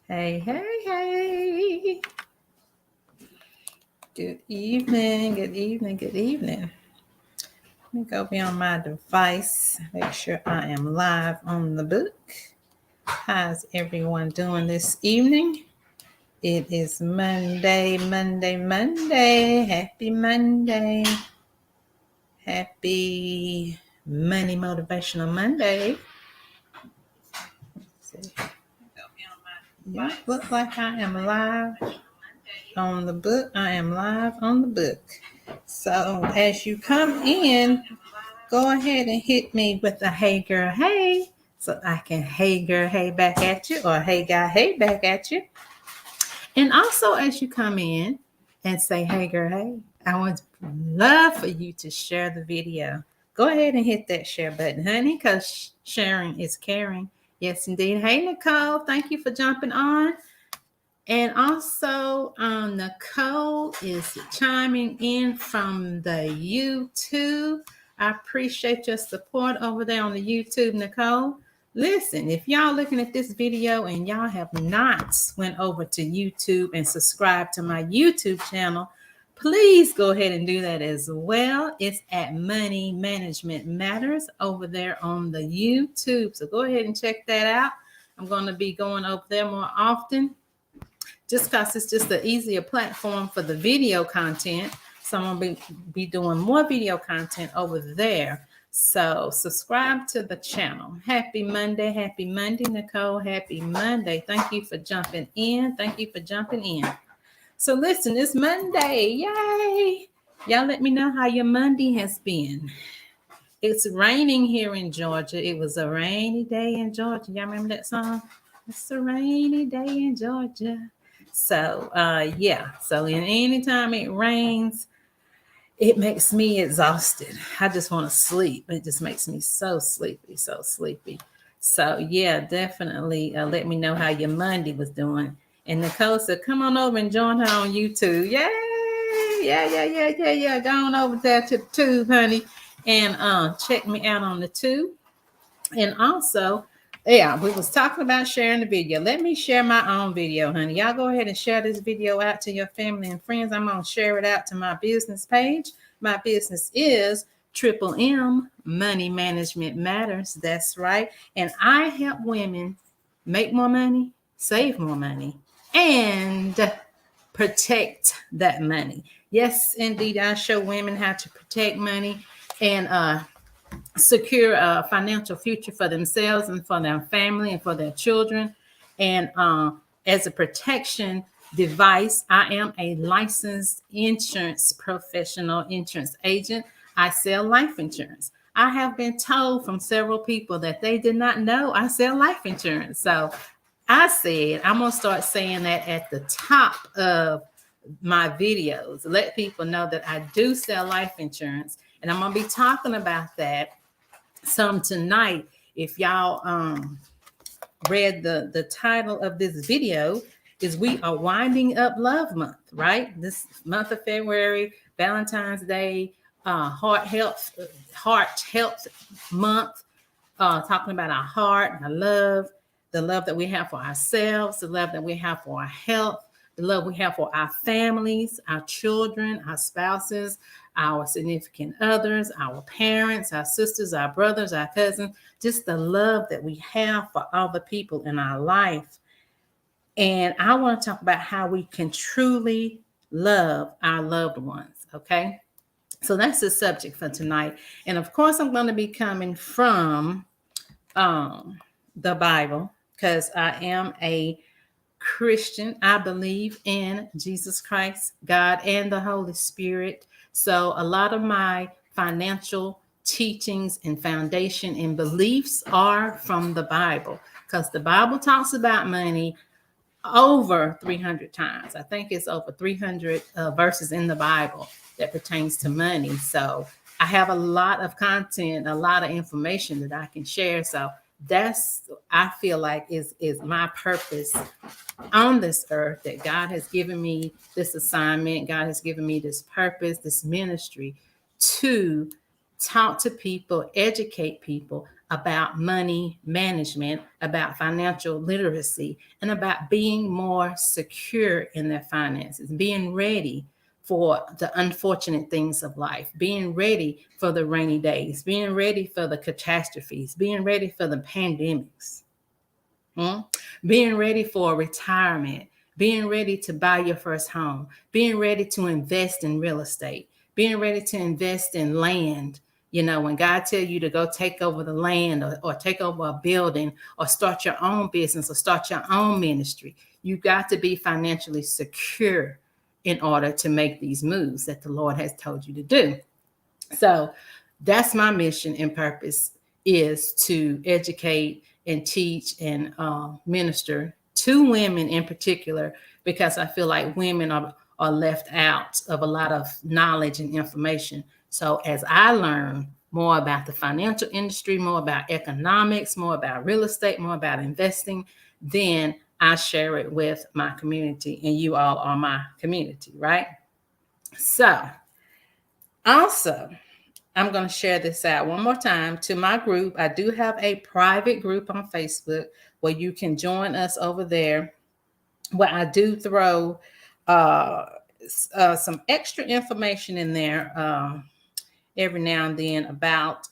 Hey, hey, hey. Good evening, good evening, good evening. Let me go beyond my device, make sure I am live on the book. How's everyone doing this evening? It is Monday, Monday, Monday. Happy Monday. Happy Money Motivational Monday. Yeah, look like I am live on the book. I am live on the book. So as you come in, go ahead and hit me with a hey girl, hey, so I can hey girl, hey back at you, or hey guy, hey back at you. And also as you come in and say hey girl, hey, I would love for you to share the video. Go ahead and hit that share button, honey, because sharing is caring. Yes, indeed. Hey, Nicole, thank you for jumping on. And also, Nicole is chiming in from the YouTube. I appreciate your support over there on the YouTube, Nicole. Listen, if y'all looking at this video and y'all have not went over to YouTube and subscribed to my YouTube channel, please go ahead and do that as well. It's at Money Management Matters over there on the YouTube. So go ahead and check that out. I'm going to be going over there more often, just because it's just an easier platform for the video content. So I'm going to be doing more video content over there. So subscribe to the channel. Happy Monday, Nicole. Happy Monday. Thank you for jumping in. Thank you for jumping in. So listen, it's Monday. Yay. Y'all let me know how your Monday has been. It's raining here in Georgia. It was a rainy day in Georgia. Y'all remember that song? It's a rainy day in Georgia. So yeah. So anytime it rains, it makes me exhausted. I just want to sleep. It just makes me so sleepy, so sleepy. So yeah, definitely let me know how your Monday was doing. And Nicole said, come on over and join her on YouTube. Yay! Yeah. Go on over there to the tube, honey, and check me out on the tube. And also, yeah, we was talking about sharing the video. Let me share my own video, honey. Y'all go ahead and share this video out to your family and friends. I'm going to share it out to my business page. My business is Triple M Money Management Matters. That's right. And I help women make more money, save more money, and protect that money. Yes, indeed. I show women how to protect money and secure a financial future for themselves and for their family and for their children. And as a protection device, I am a licensed insurance professional, insurance agent. I sell life insurance. I have been told from several people that they did not know I sell life insurance. So I said, I'm going to start saying that at the top of my videos. Let people know that I do sell life insurance. And I'm going to be talking about that some tonight. If y'all read the title of this video, is we are winding up love month, right? This month of February, Valentine's Day, heart health month, talking about our heart, our love, the love that we have for ourselves, the love that we have for our health, the love we have for our families, our children, our spouses, our significant others, our parents, our sisters, our brothers, our cousins, just the love that we have for other people in our life. And I want to talk about how we can truly love our loved ones, okay? So that's the subject for tonight. And of course, I'm going to be coming from the Bible, because I am a Christian. I believe in Jesus Christ, God, and the Holy Spirit. So a lot of my financial teachings and foundation and beliefs are from the Bible, because the Bible talks about money over 300 times. I think it's over 300 verses in the Bible that pertains to money. So I have a lot of content, a lot of information that I can share. So that's, I feel like, is my purpose on this earth, that God has given me this assignment. God has given me this purpose, this ministry, to talk to people, educate people about money management, about financial literacy, and about being more secure in their finances, being ready for the unfortunate things of life, being ready for the rainy days, being ready for the catastrophes, being ready for the pandemics, being ready for retirement, being ready to buy your first home, being ready to invest in real estate, being ready to invest in land. You know, when God tell you to go take over the land or take over a building or start your own business or start your own ministry, you got to be financially secure in order to make these moves that the Lord has told you to do. So that's my mission and purpose, is to educate and teach and minister to women in particular, because I feel like women are left out of a lot of knowledge and information. So as I learn more about the financial industry, more about economics, more about real estate, more about investing, then I share it with my community, and you all are my community, right? So also, I'm going to share this out one more time to my group. I do have a private group on Facebook where you can join us over there, where I do throw some extra information in there every now and then about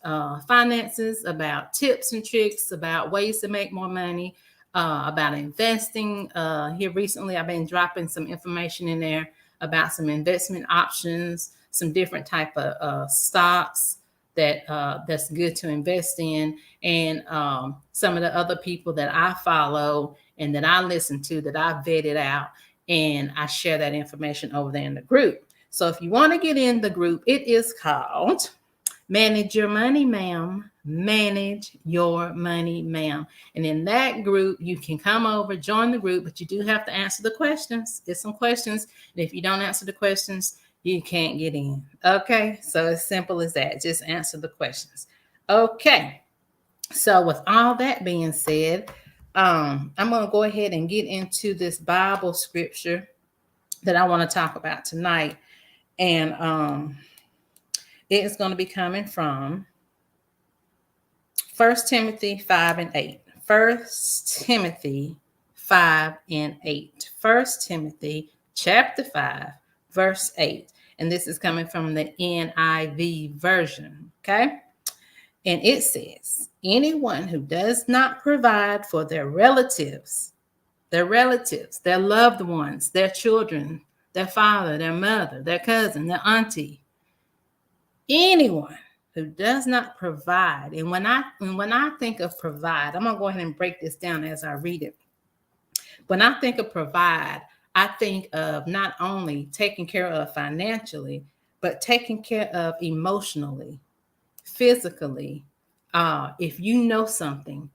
finances, about tips and tricks, about ways to make more money, about investing. Here recently, I've been dropping some information in there about some investment options, some different type of stocks that's good to invest in, and some of the other people that I follow and that I listen to, that I vetted out, and I share that information over there in the group. So if you want to get in the group, it is called Manage Your Money, Ma'am. Manage Your Money, Ma'am. And in that group, you can come over, join the group, but you do have to answer the questions. There's some questions. And if you don't answer the questions, you can't get in. Okay. So as simple as that. Just answer the questions. Okay. So with all that being said, I'm going to go ahead and get into this Bible scripture that I want to talk about tonight. And it is going to be coming from 1 Timothy 5 and 8. 1 Timothy 5 and 8. 1 Timothy chapter 5, verse 8. And this is coming from the NIV version. Okay. And it says, anyone who does not provide for their relatives, their loved ones, their children, their father, their mother, their cousin, their auntie, anyone who does not provide. And when I think of provide, I'm going to go ahead and break this down as I read it. When I think of provide, I think of not only taking care of financially, but taking care of emotionally, physically. If you know something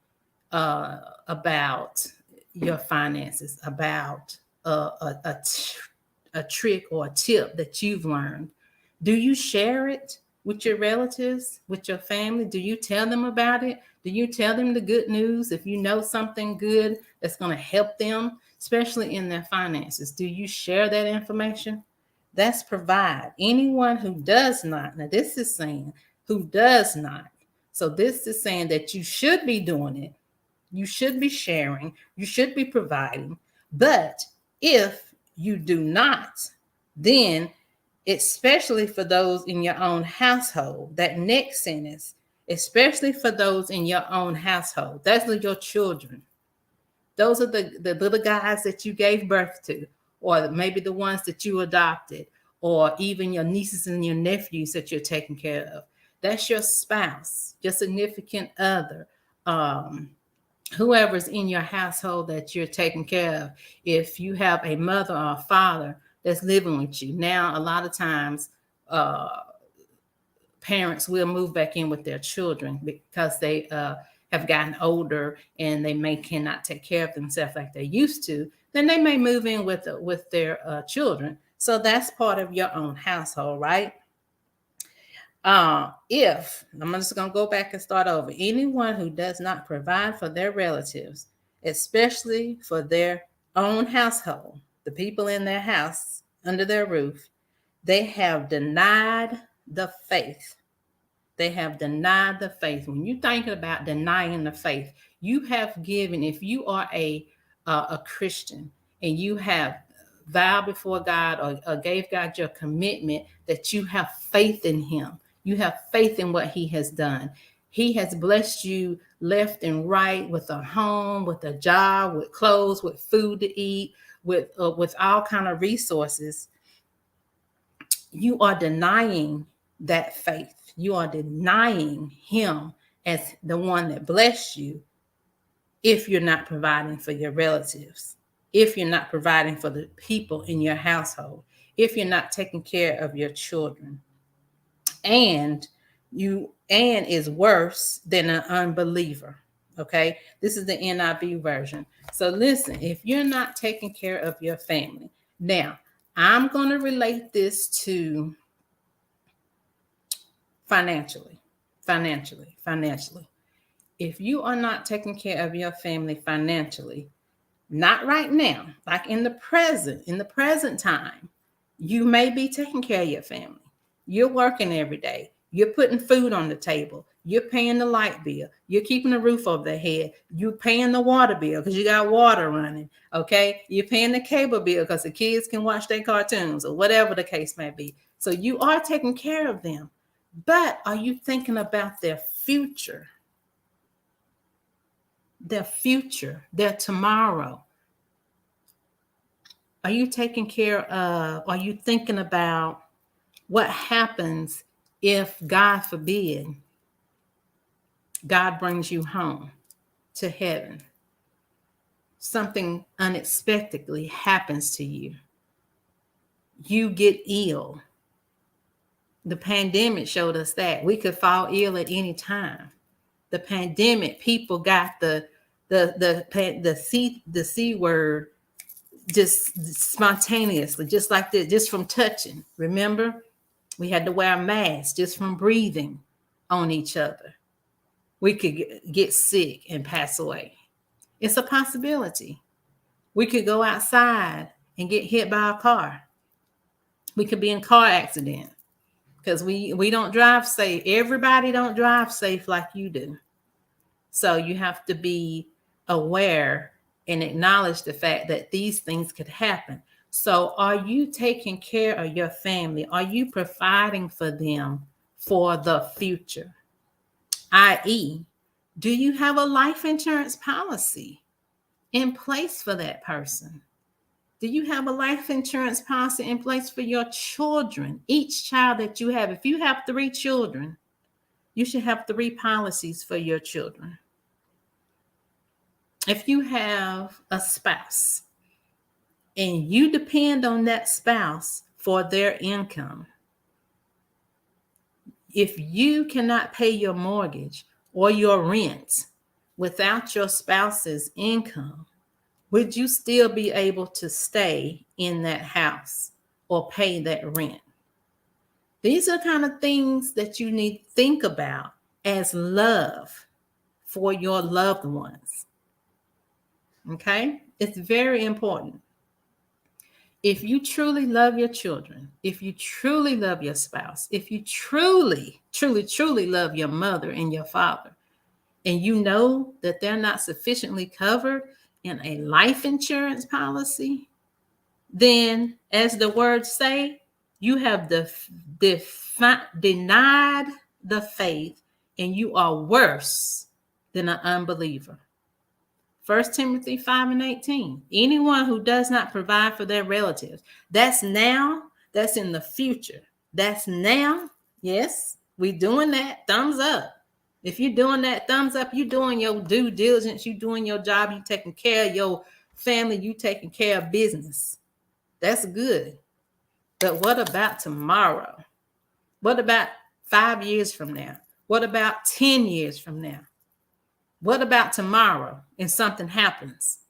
about your finances, about a trick or a tip that you've learned, do you share it with your relatives, with your family? Do you tell them about it? Do you tell them the good news? If you know something good that's going to help them, especially in their finances, do you share that information? That's provide. Anyone who does not, now this is saying who does not. So this is saying that you should be doing it. You should be sharing. You should be providing. But if you do not, then especially for those in your own household, that next sentence, especially for those in your own household, those are your children. Those are the little guys that you gave birth to, or maybe the ones that you adopted, or even your nieces and your nephews that you're taking care of. That's your spouse, your significant other, whoever's in your household that you're taking care of. If you have a mother or a father that's living with you. Now, a lot of times, parents will move back in with their children because they have gotten older and they cannot take care of themselves like they used to. Then they may move in with their children. So that's part of your own household, right? If I'm just going to go back and start over, anyone who does not provide for their relatives, especially for their own household, the people in their house under their roof, they have denied the faith. They have denied the faith. When you're thinking about denying the faith, you have given, if you are a Christian and you have vowed before God or gave God your commitment that you have faith in him, you have faith in what he has done. He has blessed you left and right with a home, with a job, with clothes, with food to eat, with all kind of resources. You are denying that faith. You are denying him as the one that blessed you if you're not providing for your relatives, if you're not providing for the people in your household, if you're not taking care of your children. And is worse than an unbeliever. Okay, this is the NIV version. So listen, if you're not taking care of your family, now I'm going to relate this to financially. If you are not taking care of your family financially, not right now, like in the present time, you may be taking care of your family. You're working every day. You're putting food on the table. You're paying the light bill. You're keeping the roof over their head. You're paying the water bill because you got water running. Okay. You're paying the cable bill because the kids can watch their cartoons or whatever the case may be. So you are taking care of them. But are you thinking about their future? Their future, their tomorrow? Are you taking care of, are you thinking about what happens if, God forbid, God brings you home to heaven? Something unexpectedly happens to you. You get ill. The pandemic showed us that we could fall ill at any time. The pandemic, people got the C word just spontaneously, just like that, just from touching. Remember, we had to wear a mask just from breathing on each other. We could get sick and pass away. It's a possibility. We could go outside and get hit by a car. We could be in a car accident because we don't drive safe. Everybody don't drive safe like you do. So you have to be aware and acknowledge the fact that these things could happen. So are you taking care of your family? Are you providing for them for the future? i.e., do you have a life insurance policy in place for that person? Do you have a life insurance policy in place for your children? Each child that you have, if you have 3 children, you should have 3 policies for your children. If you have a spouse and you depend on that spouse for their income, if you cannot pay your mortgage or your rent without your spouse's income, would you still be able to stay in that house or pay that rent? These are kind of things that you need to think about as love for your loved ones. Okay? It's very important. If you truly love your children, if you truly love your spouse, if you truly love your mother and your father, and you know that they're not sufficiently covered in a life insurance policy, then, as the words say, you have denied the faith and you are worse than an unbeliever. 1 Timothy 5:18. Anyone who does not provide for their relatives, that's now, that's in the future. That's now. Yes, we doing that. Thumbs up. If you're doing that, thumbs up. You're doing your due diligence. You're doing your job. You're taking care of your family. You're taking care of business. That's good. But what about tomorrow? What about 5 years from now? What about 10 years from now? What about tomorrow and something happens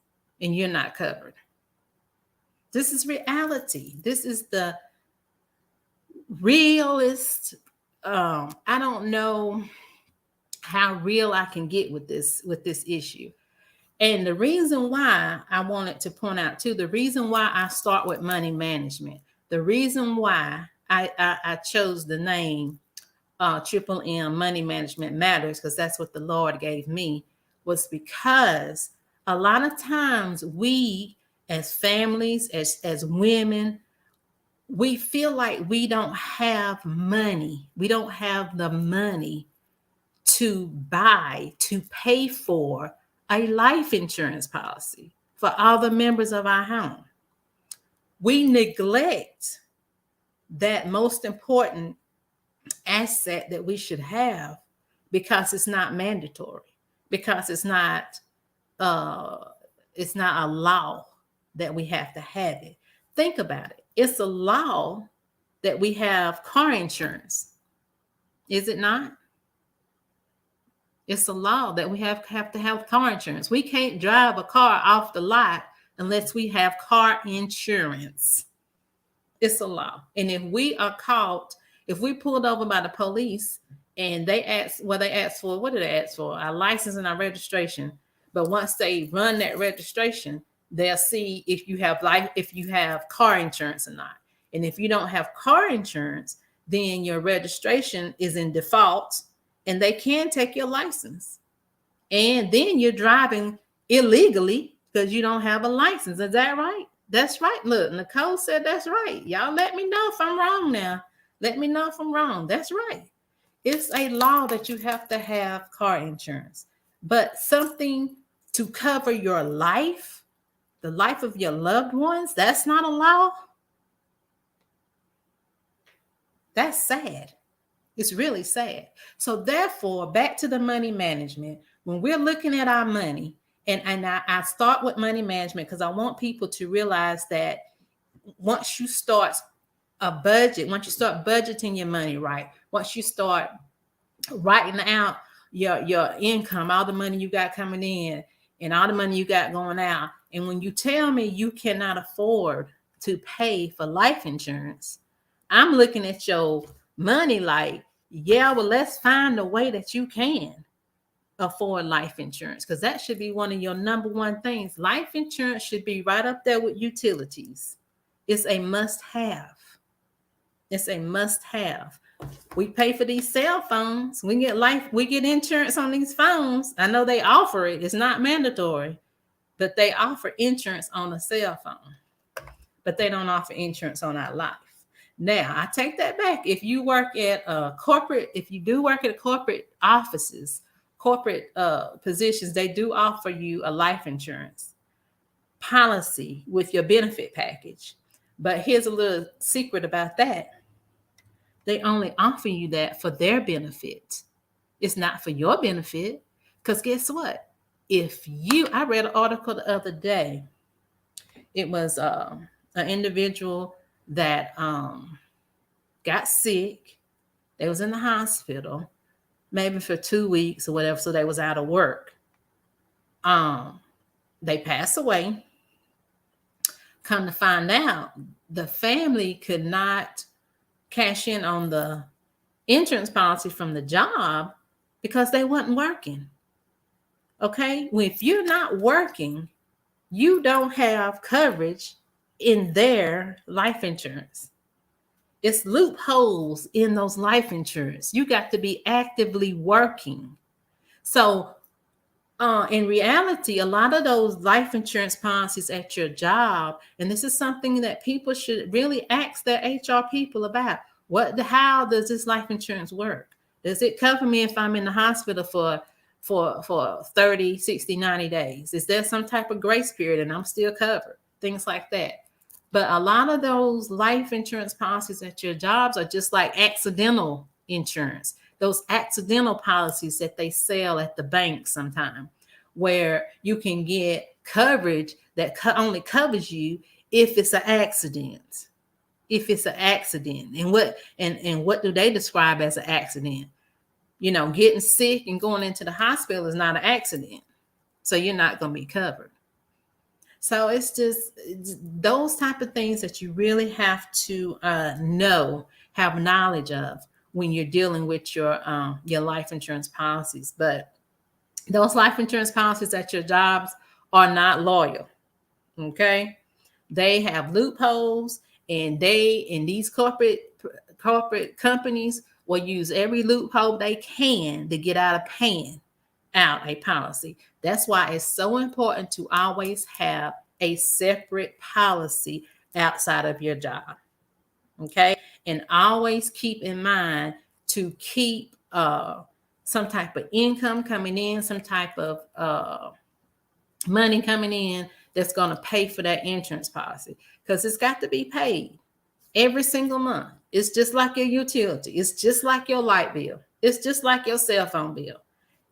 and you're not covered? This is reality. This is the realist. I don't know how real I can get with this issue. And the reason why I wanted to point out too, the reason why I start with money management, the reason why I chose the name Triple M Money Management Matters, because that's what the Lord gave me, was because a lot of times we as families, as women, we feel like we don't have money. We don't have the money to buy, to pay for a life insurance policy for all the members of our home. We neglect that most important asset that we should have because it's not mandatory, because it's not a law that we have to have it. Think about it. It's a law that we have car insurance. Is it not? It's a law that we have to have car insurance. We can't drive a car off the lot unless we have car insurance. It's a law. And if we are caught, if we pulled over by the police and they ask for, what did they ask for? Our license and our registration. But once they run that registration, they'll see if you have car insurance or not. And if you don't have car insurance, then your registration is in default and they can take your license. And then you're driving illegally because you don't have a license. Is that right? That's right. Look, Nicole said that's right. Y'all let me know if I'm wrong now. Let me know if I'm wrong. That's right. It's a law that you have to have car insurance. But something to cover your life, the life of your loved ones, that's not a law. That's sad. It's really sad. So therefore, back to the money management. When we're looking at our money, and I start with money management because I want people to realize that once you start a budget, once you start budgeting your money right, once you start writing out your income, all the money you got coming in and all the money you got going out, and when you tell me you cannot afford to pay for life insurance, I'm looking at your money like, yeah, well, let's find a way that you can afford life insurance, because that should be one of your number one things. Life insurance should be right up there with utilities. It's a must-have. It's a must-have. We pay for these cell phones. We get insurance on these phones. I know they offer it. It's not mandatory, but they offer insurance on a cell phone. But they don't offer insurance on our life. Now, I take that back. If you work at if you do work at corporate offices, corporate positions, they do offer you a life insurance policy with your benefit package. But here's a little secret about that. They only offer you that for their benefit. It's not for your benefit. Because guess what? I read an article the other day. It was an individual that got sick. They was in the hospital, maybe for 2 weeks or whatever, so they was out of work. They passed away. Come to find out, the family could not cash in on the insurance policy from the job because they wasn't working. Okay? Well, if you're not working, you don't have coverage in their life insurance. It's loopholes in those life insurance. You got to be actively working. So in reality, a lot of those life insurance policies at your job, and this is something that people should really ask their HR people about. How does this life insurance work? Does it cover me if I'm in the hospital for 30, 60, 90 days? Is there some type of grace period and I'm still covered? Things like that. But a lot of those life insurance policies at your jobs are just like accidental insurance. Those accidental policies that they sell at the bank sometime, where you can get coverage that only covers you if it's an accident. If it's an accident. And what do they describe as an accident? You know, getting sick and going into the hospital is not an accident. So you're not going to be covered. So it's just those type of things that you really have to have knowledge of when you're dealing with your life insurance policies. But those life insurance policies at your jobs are not loyal. Okay, they have loopholes, and these corporate companies will use every loophole they can to get out of paying out a policy. That's why it's so important to always have a separate policy outside of your job. Okay. And always keep in mind to keep some type of income coming in, some type of money coming in that's going to pay for that insurance policy, because it's got to be paid every single month. It's just like your utility. It's just like your light bill. It's just like your cell phone bill.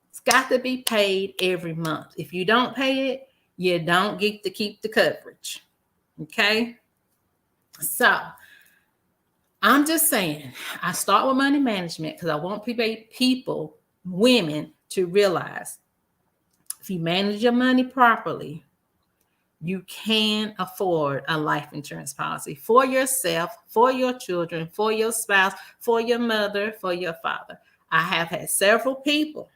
It's got to be paid every month. If you don't pay it, you don't get to keep the coverage. Okay. So I'm just saying, I start with money management because I want people, women, to realize if you manage your money properly, you can afford a life insurance policy for yourself, for your children, for your spouse, for your mother, for your father. I have had several people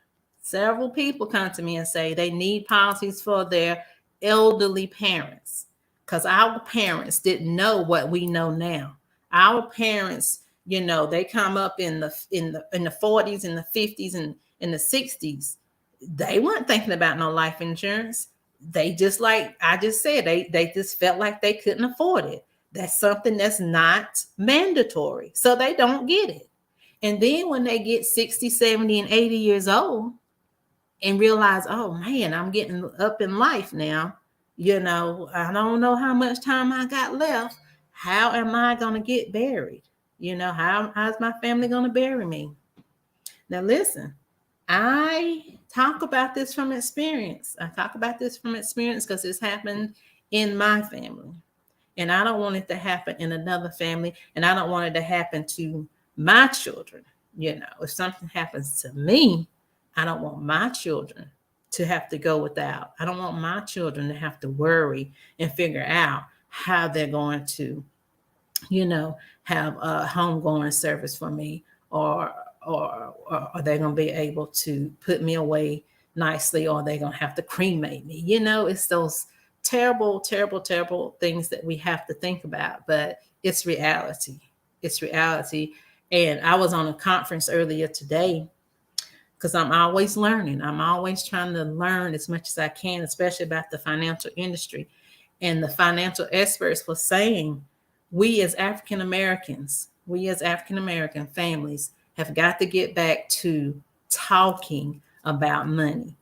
come to me and say they need policies for their elderly parents, because our parents didn't know what we know now. Our parents, they come up in the 40s and the 50s and in the 60s. They weren't thinking about no life insurance. They just, like I just said, they just felt like they couldn't afford it. That's something that's not mandatory. So they don't get it. And then when they get 60, 70, and 80 years old and realize, oh man, I'm getting up in life now. I don't know how much time I got left. How am I going to get buried? How's my family going to bury me? Now listen, I talk about this from experience. Because it's happened in my family. And I don't want it to happen in another family. And I don't want it to happen to my children. If something happens to me, I don't want my children to have to go without. I don't want my children to have to worry and figure out how they're going to, have a homegoing service for me, or are they going to be able to put me away nicely, or are they going to have to cremate me? It's those terrible, terrible, terrible things that we have to think about, but it's reality. It's reality. And I was on a conference earlier today, because I'm always learning. I'm always trying to learn as much as I can, especially about the financial industry. And the financial experts were saying, we as African American families have got to get back to talking about money.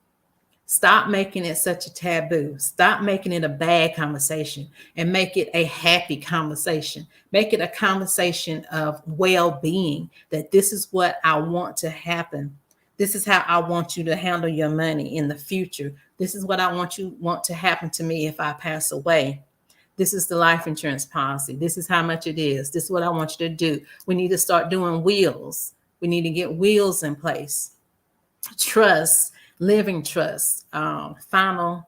Stop making it such a taboo. Stop making it a bad conversation and make it a happy conversation. Make it a conversation of well-being, that this is what I want to happen. This is how I want you to handle your money in the future. This is what I want to happen to me if I pass away. This is the life insurance policy. This is how much it is. This is what I want you to do. We need to start doing wills. We need to get wills in place. Trust, living trust, final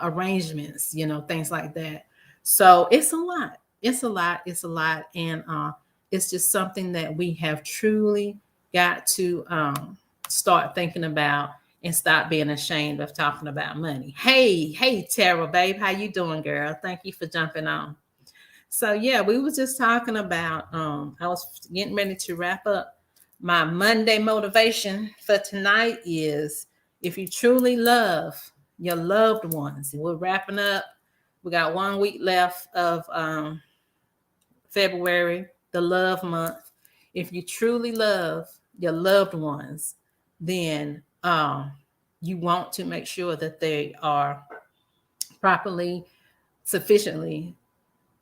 arrangements, things like that. So it's a lot. And it's just something that we have truly got to start thinking about and stop being ashamed of talking about money. Hey, Tara, babe, how you doing, girl? Thank you for jumping on. So yeah, we was just talking about, I was getting ready to wrap up. My Monday motivation for tonight is, if you truly love your loved ones, and we're wrapping up. We got 1 week left of February, the love month. If you truly love your loved ones, then you want to make sure that they are properly, sufficiently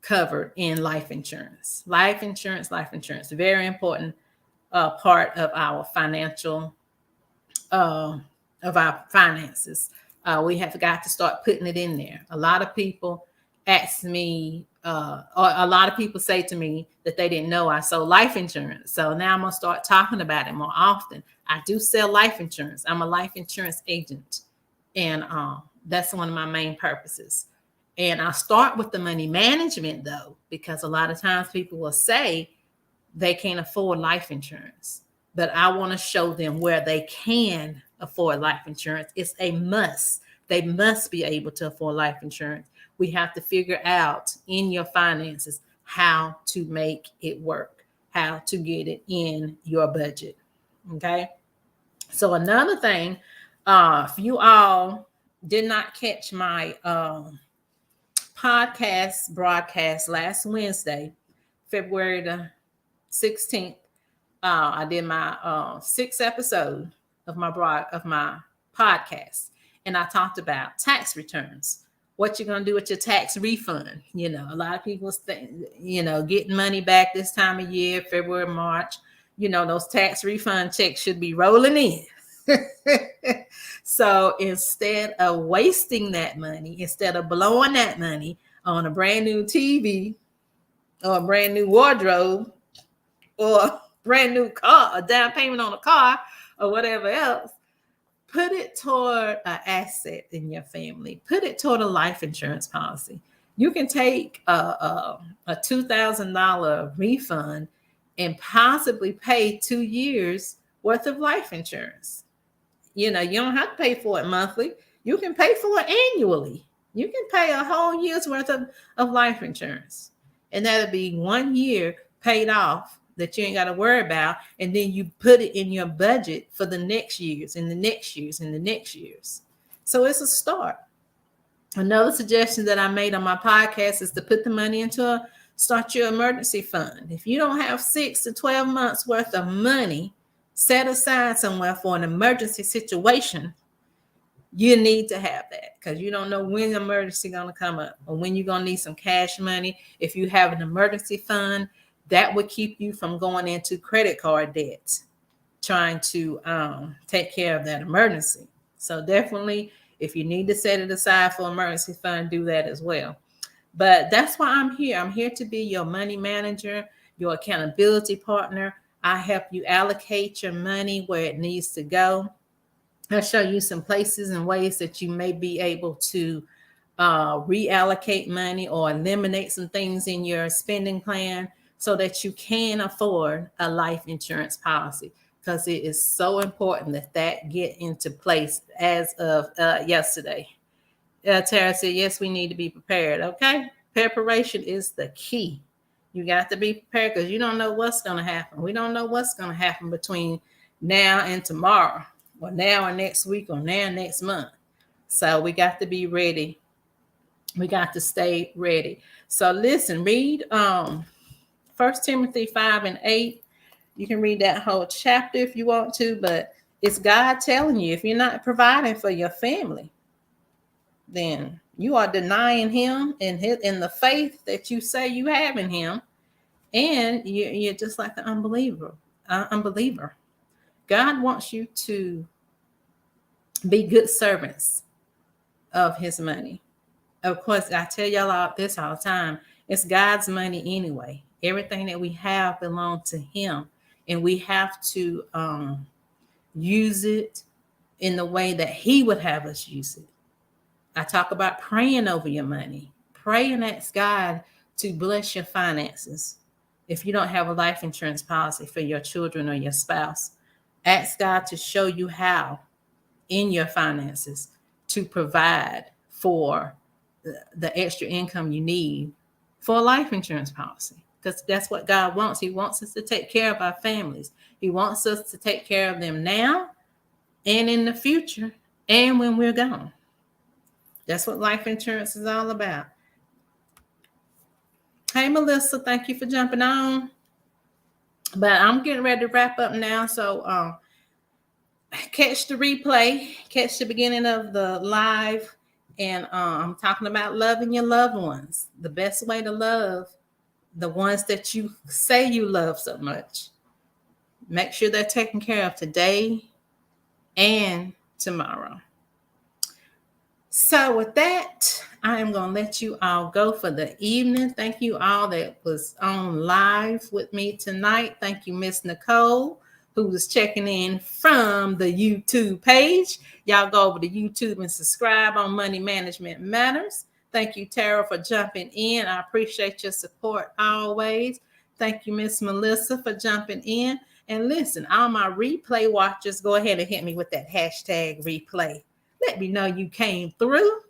covered in life insurance. Life insurance, very important part of our financial, of our finances. We have got to start putting it in there. A lot of people ask me, or a lot of people say to me that they didn't know I sold life insurance. So now I'm going to start talking about it more often. I do sell life insurance. I'm a life insurance agent. And that's one of my main purposes. And I'll start with the money management, though, because a lot of times people will say they can't afford life insurance. But I want to show them where they can afford life insurance. It's a must. They must be able to afford life insurance. We have to figure out in your finances, how to make it work, how to get it in your budget. Okay. So another thing, if you all did not catch my podcast broadcast last Wednesday, February the 16th, I did my sixth episode of my podcast, and I talked about tax returns. What you're gonna do with your tax refund? A lot of people think, getting money back this time of year, February, March. Those tax refund checks should be rolling in. So instead of wasting that money, instead of blowing that money on a brand new TV or a brand new wardrobe or a brand new car, a down payment on a car or whatever else, put it toward an asset in your family. Put it toward a life insurance policy. You can take a $2,000 refund and possibly pay 2 years worth of life insurance. You don't have to pay for it monthly. You can pay for it annually. You can pay a whole year's worth of life insurance. And that'll be 1 year paid off that you ain't got to worry about. And then you put it in your budget for the next years and the next years and the next years. So it's a start. Another suggestion that I made on my podcast is to put the money start your emergency fund. If you don't have 6 to 12 months worth of money set aside somewhere for an emergency situation, you need to have that, because you don't know when the emergency is going to come up or when you're going to need some cash money. If you have an emergency fund, that would keep you from going into credit card debt, trying to take care of that emergency. So definitely, if you need to set it aside for emergency fund, do that as well. But that's why I'm here. I'm here to be your money manager, your accountability partner. I help you allocate your money where it needs to go. I'll show you some places and ways that you may be able to reallocate money or eliminate some things in your spending plan so that you can afford a life insurance policy, because it is so important that get into place as of yesterday. Tara said, yes, we need to be prepared. Okay. Preparation is the key. You got to be prepared, because you don't know what's going to happen. We don't know what's going to happen between now and tomorrow, or now and next week, or now and next month. So we got to be ready. We got to stay ready. So listen, read 1 Timothy 5:8. You can read that whole chapter if you want to, but it's God telling you, if you're not providing for your family, then you are denying him and in the faith that you say you have in him. And you're just like an unbeliever. God wants you to be good servants of his money. Of course, I tell y'all all this all the time. It's God's money anyway. Everything that we have belongs to him. And we have to use it in the way that he would have us use it. I talk about praying over your money. Pray and ask God to bless your finances. If you don't have a life insurance policy for your children or your spouse, ask God to show you how in your finances to provide for the extra income you need for a life insurance policy, because that's what God wants. He wants us to take care of our families. He wants us to take care of them now and in the future and when we're gone. That's what life insurance is all about. Hey, Melissa, thank you for jumping on. But I'm getting ready to wrap up now. So catch the replay, catch the beginning of the live. And I'm talking about loving your loved ones. The best way to love the ones that you say you love so much. Make sure they're taken care of today and tomorrow. So with that, I am going to let you all go for the evening. Thank you all that was on live with me tonight. Thank you, Miss Nicole, who was checking in from the YouTube page. Y'all go over to YouTube and subscribe on Money Management Matters. Thank you, Tara, for jumping in. I appreciate your support always. Thank you, Miss Melissa, for jumping in. And listen, all my replay watchers, go ahead and hit me with that hashtag replay. Let me know you came through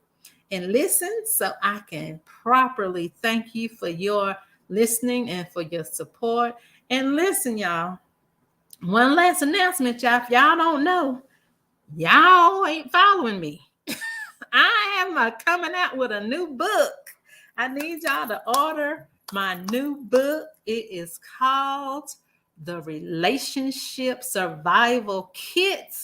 and listen so I can properly thank you for your listening and for your support. And listen, y'all, one last announcement, y'all. If y'all don't know, y'all ain't following me. I am coming out with a new book. I need y'all to order my new book. It is called The Relationship Survival Kit: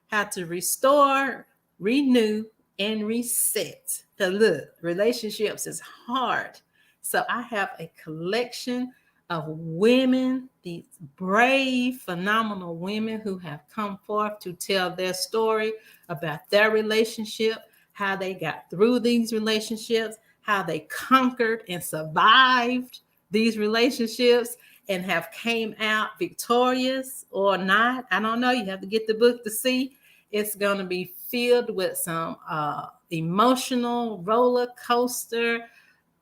How to Restore, Renew, and Reset. Because look, relationships is hard. So I have a collection of women, these brave, phenomenal women who have come forth to tell their story about their relationship, how they got through these relationships, how they conquered and survived these relationships and have came out victorious or not. I don't know. You have to get the book to see. It's going to be filled with some emotional roller coaster,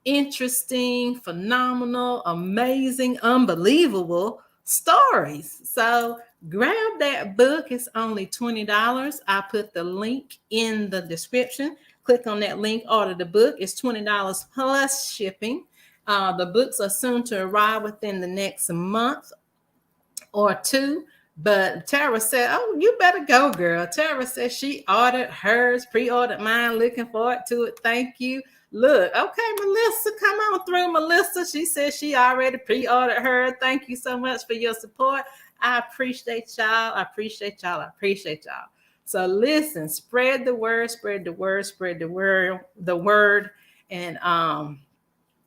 interesting, phenomenal, amazing, unbelievable stories. So grab that book. It's only $20. I put the link in the description. Click on that link, order the book. It's $20 plus shipping. The books are soon to arrive within the next month or two. But Tara said, "Oh, you better go, girl." Tara said she ordered hers, pre-ordered mine, looking forward to it. Thank you. Look, okay, Melissa, come on through, Melissa. She said she already pre-ordered her. Thank you so much for your support. I appreciate y'all. I appreciate y'all. I appreciate y'all. So listen, spread the word, spread the word, spread the word, and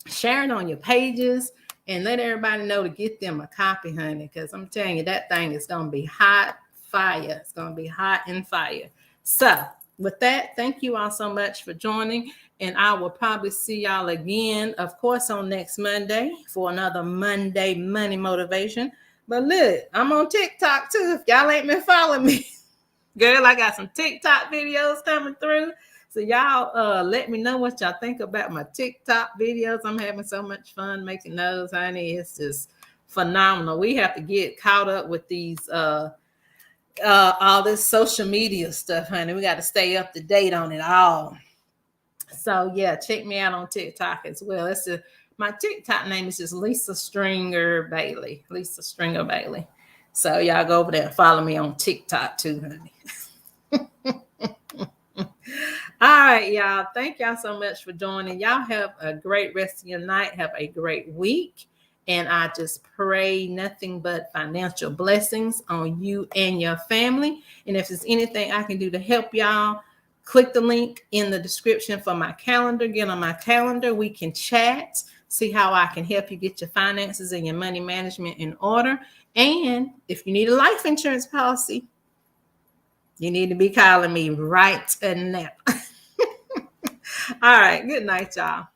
share it on your pages. And let everybody know to get them a copy, honey, because I'm telling you, that thing is going to be hot fire. It's going to be hot and fire. So with that, thank you all so much for joining. And I will probably see y'all again, of course, on next Monday for another Monday Money Motivation. But look, I'm on TikTok too. If y'all ain't been following me, girl, I got some TikTok videos coming through. So y'all let me know what y'all think about my TikTok videos. I'm having so much fun making those, honey. It's just phenomenal. We have to get caught up with these all this social media stuff, honey. We got to stay up to date on it all. So yeah, check me out on TikTok as well. My TikTok name is just Lisa Stringer Bailey. Lisa Stringer Bailey. So y'all go over there and follow me on TikTok too, honey. All right, y'all. Thank y'all so much for joining. Y'all have a great rest of your night. Have a great week. And I just pray nothing but financial blessings on you and your family. And if there's anything I can do to help y'all, click the link in the description for my calendar. Get on my calendar. We can chat, see how I can help you get your finances and your money management in order. And if you need a life insurance policy, you need to be calling me right now. All right. Good night, y'all.